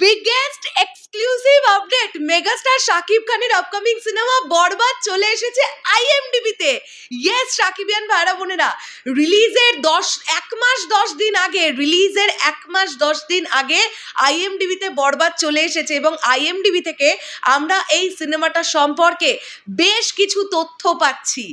Biggest exclusive update, megastar Shakib খানের upcoming cinema বরবাদ চলে এসেছে আইএমডিবিতে। ইয়েস শাকিবিয়ান ভাইরা বোনেরা, রিলিজের 1 মাস 10 দিন আগে, রিলিজের 1 মাস 10 দিন আগে আইএমডিবিতে বরবাদ চলে এসেছে এবং আইএমডিবি থেকে আমরা এই সিনেমাটা সম্পর্কে বেশ কিছু তথ্য পাচ্ছি।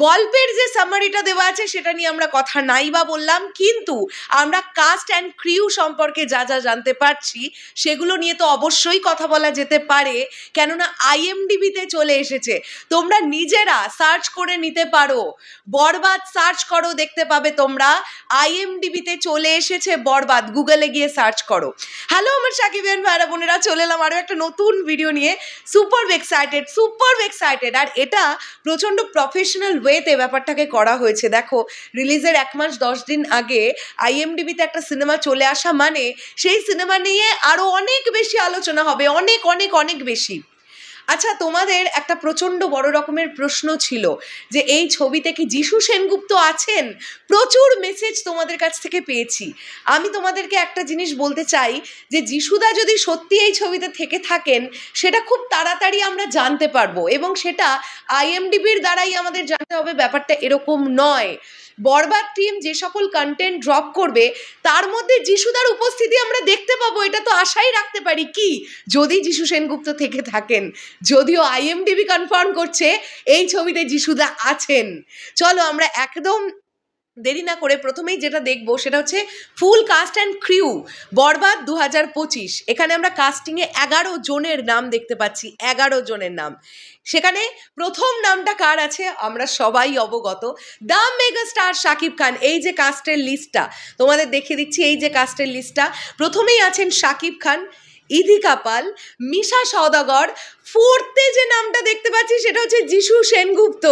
গল্পের যে সামারিটা দেওয়া আছে সেটা নিয়ে আমরা কথা নাই বা বললাম, কিন্তু আমরা কাস্ট অ্যান্ড ক্রিউ সম্পর্কে যা যা জানতে পারছি সেগুলো নিয়ে তো অবশ্যই কথা বলা যেতে পারে, কেননা আইএমডিবিতে চলে এসেছে। তোমরা নিজেরা সার্চ করে নিতে পারো, বরবাদ সার্চ করো, দেখতে পাবে তোমরা আইএমডিবিতে চলে এসেছে বরবাদ, গুগলে গিয়ে সার্চ করো। হ্যালো আমার শাকিবিয়ান ভাইরা বোনেরা, চলে এলাম আরও একটা নতুন ভিডিও নিয়ে। Super excited. আর এটা প্রচণ্ড প্রফেশনাল ওয়েতে ব্যাপারটাকে করা হয়েছে। দেখো, রিলিজের 1 মাস 10 দিন আগে আইএমডিবিতে একটা সিনেমা চলে আসা মানে সেই সিনেমা নিয়ে আরও অনেক বেশি আলোচনা হবে, অনেক বেশি। আচ্ছা, তোমাদের একটা প্রচণ্ড বড় রকমের প্রশ্ন ছিল যে এই ছবিতে কি যিশু সেনগুপ্ত আছেন? প্রচুর মেসেজ তোমাদের কাছ থেকে পেয়েছি। আমি তোমাদেরকে একটা জিনিস বলতে চাই যে যিশুদা যদি সত্যি এই ছবিতে থেকে থাকেন সেটা খুব তাড়াতাড়ি আমরা জানতে পারবো, এবং সেটা আইএমডিবির দ্বারাই আমাদের জানতে হবে। ব্যাপারটা এরকম নয়। বরবাদ টিম যে সকল কন্টেন্ট ড্রপ করবে তার মধ্যে যিশুদার উপস্থিতি আমরা দেখতে পাবো, এটা তো আশাই রাখতে পারি। কি যদি যিশু সেনগুপ্ত থেকে থাকেন, যদিও আইএমডিবি কনফার্ম করছে এই ছবিতে যিশুদা আছেন। চলো আমরা একদম দেরি না করে প্রথমেই যেটা দেখবো সেটা হচ্ছে ফুল কাস্ট অ্যান্ড ক্রিউ বরবাদ 2025। এখানে আমরা কাস্টিংয়ে 11 জনের নাম দেখতে পাচ্ছি, 11 জনের নাম। সেখানে প্রথম নামটা কার আছে আমরা সবাই অবগত, দ্য মেগাস্টার শাকিব খান। এই যে কাস্টের লিস্টটা তোমাদের দেখিয়ে দিচ্ছি, এই যে কাস্টের লিস্টটা, প্রথমেই আছেন শাকিব খান, ইধিকা পাল, মিশা সওদাগর। ফোর্থে যে নামটা দেখতে পাচ্ছি সেটা হচ্ছে যিশু সেনগুপ্ত।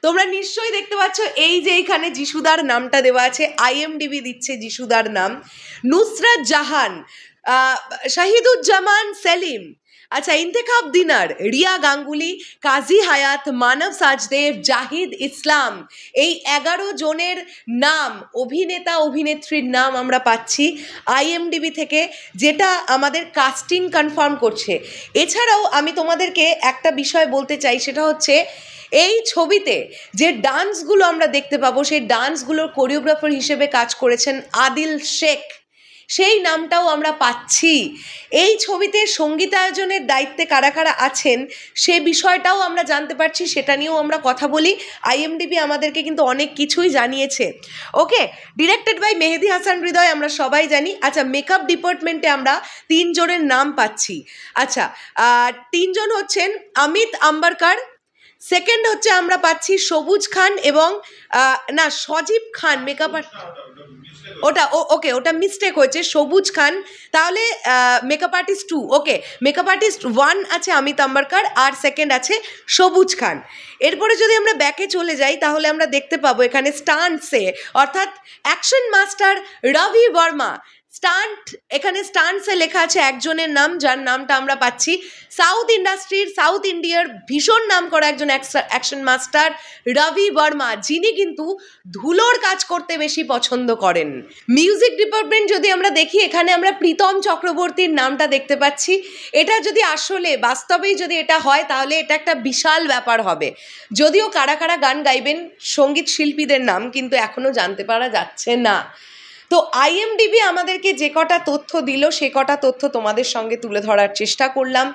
তোমরা নিশ্চয়ই দেখতে পাচ্ছ এই যে এখানে যিশুদার নামটা দেওয়া আছে, আইএমডিবি দিচ্ছে যিশুদার নাম। নুসরাত জাহান, শাহিদুজ্জামান সেলিম, আচ্ছা ইন্তেখাব দিনার, রিয়া গাঙ্গুলি, কাজী হায়াত, মানব সাজদেব, জাহিদ ইসলাম। এই 11 জনের নাম, অভিনেতা অভিনেত্রীর নাম আমরা পাচ্ছি আইএমডিবি থেকে, যেটা আমাদের কাস্টিং কনফার্ম করছে। এছাড়াও আমি তোমাদেরকে একটা বিষয় বলতে চাই, সেটা হচ্ছে এই ছবিতে যে ডান্সগুলো আমরা দেখতে পাবো সেই ডান্সগুলোর কোরিওগ্রাফার হিসেবে কাজ করেছেন আদিল শেখ, সেই নামটাও আমরা পাচ্ছি। এই ছবিতে সঙ্গীতায়োজনের দায়িত্বে কারা কারা আছেন সে বিষয়টাও আমরা জানতে পারছি, সেটা নিয়েও আমরা কথা বলি। আইএমডিবি আমাদেরকে কিন্তু অনেক কিছুই জানিয়েছে। ওকে, ডিরেক্টেড বাই মেহেদি হাসান হৃদয়, আমরা সবাই জানি। আচ্ছা, মেকআপ ডিপার্টমেন্টে আমরা 3 জনের নাম পাচ্ছি। আচ্ছা, 3 জন হচ্ছেন অমিত আম্বারকার, সেকেন্ড হচ্ছে আমরা পাচ্ছি সবুজ খান এবং সজীব খান। মেকআপ ওটা মিস্টেক হয়েছে, সবুজ খান। তাহলে মেকআপ আর্টিস্ট 2, ওকে, মেকআপ আর্টিস্ট 1 আছে অমিত আম্বারকার আর সেকেন্ড আছে সবুজ খান। এরপরে যদি আমরা ব্যাকে চলে যাই তাহলে আমরা দেখতে পাবো এখানে স্টান্টসে, অর্থাৎ অ্যাকশন মাস্টার রবি বর্মা। এখানে স্টান্টসে লেখা আছে একজনের নাম, যার নামটা আমরা পাচ্ছি সাউথ ইন্ডিয়ার ভীষণ নাম করা একজন অ্যাকশন মাস্টার রবি বর্মা, যিনি কিন্তু ধুলোর কাজ করতে বেশি পছন্দ করেন। মিউজিক ডিপার্টমেন্ট যদি আমরা দেখি, এখানে আমরা প্রীতম চক্রবর্তীর নামটা দেখতে পাচ্ছি। এটা যদি আসলে বাস্তবেই যদি এটা হয় তাহলে এটা একটা বিশাল ব্যাপার হবে। যদিও কারা কারা গান গাইবেন সঙ্গীত শিল্পীদের নাম কিন্তু এখনো জানতে পারা যাচ্ছে না। তো আইএমডিবি আমাদেরকে যে কটা তথ্য দিল সে কটা তথ্য তোমাদের সঙ্গে তুলে ধরার চেষ্টা করলাম।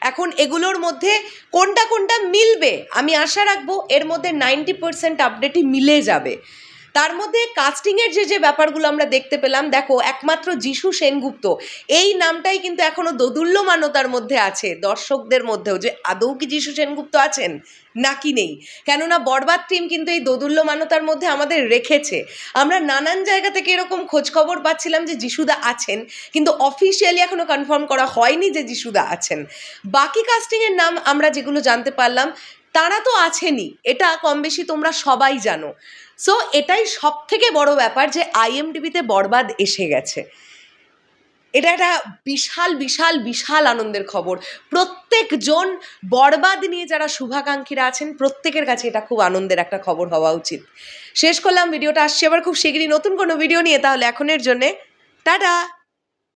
এখন এগুলোর মধ্যে কোনটা মিলবে আমি আশা রাখবো এর মধ্যে 90% আপডেটই মিলে যাবে। তার মধ্যে কাস্টিংয়ের যে ব্যাপারগুলো আমরা দেখতে পেলাম, দেখো একমাত্র যিশু সেনগুপ্ত এই নামটাই কিন্তু এখনও দোদুল্যমানতার মধ্যে আছে দর্শকদের মধ্যেও, যে আদৌ কি যিশু সেনগুপ্ত আছেন নাকি নেই। কেননা বরবাদ টিম কিন্তু এই দোদুল্যমানতার মধ্যে আমাদের রেখেছে। আমরা নানান জায়গা থেকে এরকম খোঁজখবর পাচ্ছিলাম যে যিশুদা আছেন, কিন্তু অফিসিয়ালি এখনও কনফার্ম করা হয়নি যে যিশুদা আছেন। বাকি কাস্টিংয়ের নাম আমরা যেগুলো জানতে পারলাম তারা তো আছেনই, এটা কম বেশি তোমরা সবাই জানো। সো এটাই সব থেকে বড় ব্যাপার যে আইএমডিবিতে বরবাদ এসে গেছে। এটা একটা বিশাল আনন্দের খবর। প্রত্যেকজন বরবাদ নিয়ে যারা শুভাকাঙ্ক্ষীরা আছেন প্রত্যেকের কাছে এটা খুব আনন্দের একটা খবর হওয়া উচিত। শেষ করলাম ভিডিওটা, আসছে আবার খুব শীঘ্রই নতুন কোনো ভিডিও নিয়ে। তাহলে এখনের জন্যে টাটা।